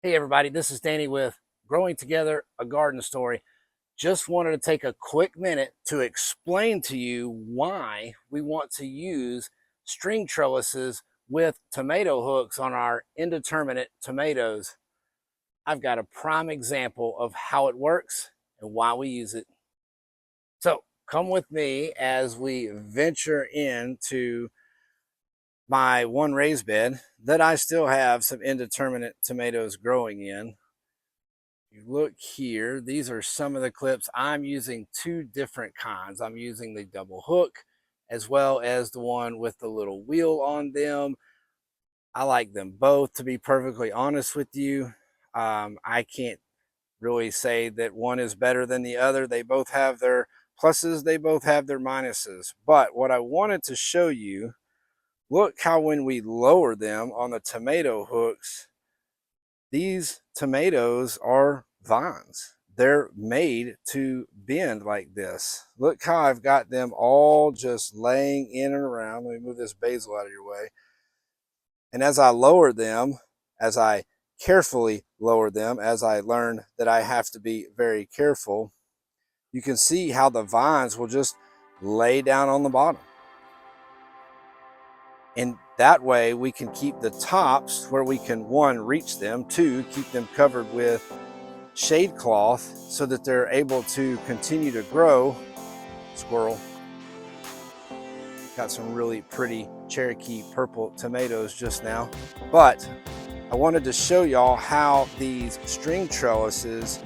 Hey everybody, this is Danny with Growing Together, a Garden Story. Just wanted to take a quick minute to explain to you why we want to use string trellises with tomato hooks on our indeterminate tomatoes. I've got a prime example of how it works and why we use it. So come with me as we venture into my one raised bed that I still have some indeterminate tomatoes growing in. You look here, these are some of the clips. I'm using two different kinds. I'm using the double hook as well as the one with the little wheel on them. I like them both, to be perfectly honest with you. I can't really say that one is better than the other. They both have their pluses, they both have their minuses. But what I wanted to show you, look how when we lower them on the tomato hooks, these tomatoes are vines. They're made to bend like this. Look how I've got them all just laying in and around. Let me move this basil out of your way. And as I lower them, as I carefully lower them, as I learn that I have to be very careful, you can see how the vines will just lay down on the bottom. And that way we can keep the tops where we can, one, reach them, two, keep them covered with shade cloth so that they're able to continue to grow. Squirrel. Got some really pretty Cherokee purple tomatoes just now. But I wanted to show y'all how these string trellises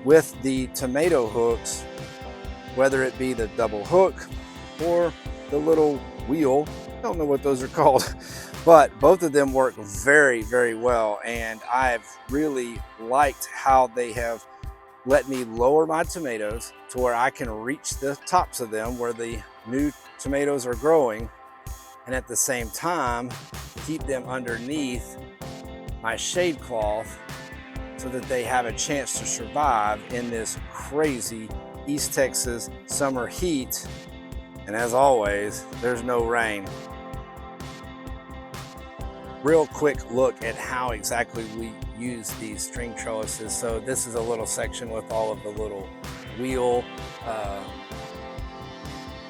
with the tomato hooks, whether it be the double hook or the little wheel, I don't know what those are called, but both of them work very, very well. And I've really liked how they have let me lower my tomatoes to where I can reach the tops of them where the new tomatoes are growing, and at the same time keep them underneath my shade cloth so that they have a chance to survive in this crazy East Texas summer heat. And as always, there's no rain. Real quick look at how exactly we use these string trellises. So this is a little section with all of the little wheel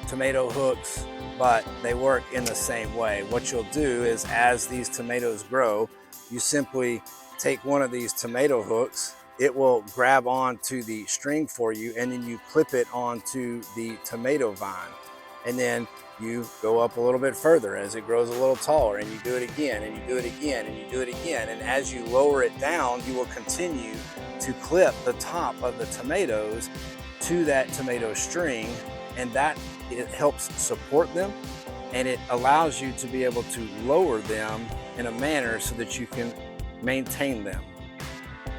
tomato hooks, but they work in the same way. What you'll do is, as these tomatoes grow, you simply take one of these tomato hooks, it will grab onto the string for you, and then you clip it onto the tomato vine. And then you go up a little bit further as it grows a little taller, and you do it again, and you do it again, and you do it again. And as you lower it down, you will continue to clip the top of the tomatoes to that tomato string, and that it helps support them, and it allows you to be able to lower them in a manner so that you can maintain them.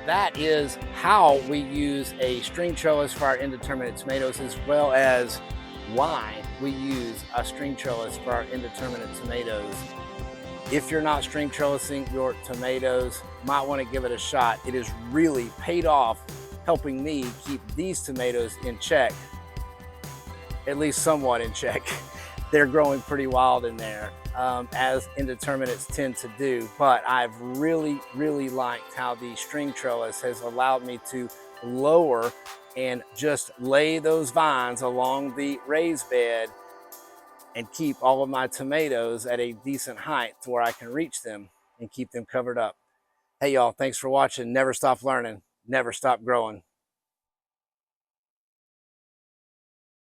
That is how we use a string trellis for our indeterminate tomatoes, as well as why we use a string trellis for our indeterminate tomatoes. If you're not string trellising your tomatoes, you might want to give it a shot. It has really paid off helping me keep these tomatoes in check, at least somewhat in check. They're growing pretty wild in there, as indeterminates tend to do. But I've really, really liked how the string trellis has allowed me to lower and just lay those vines along the raised bed and keep all of my tomatoes at a decent height to where I can reach them and keep them covered up. Hey y'all, thanks for watching. Never stop learning, never stop growing.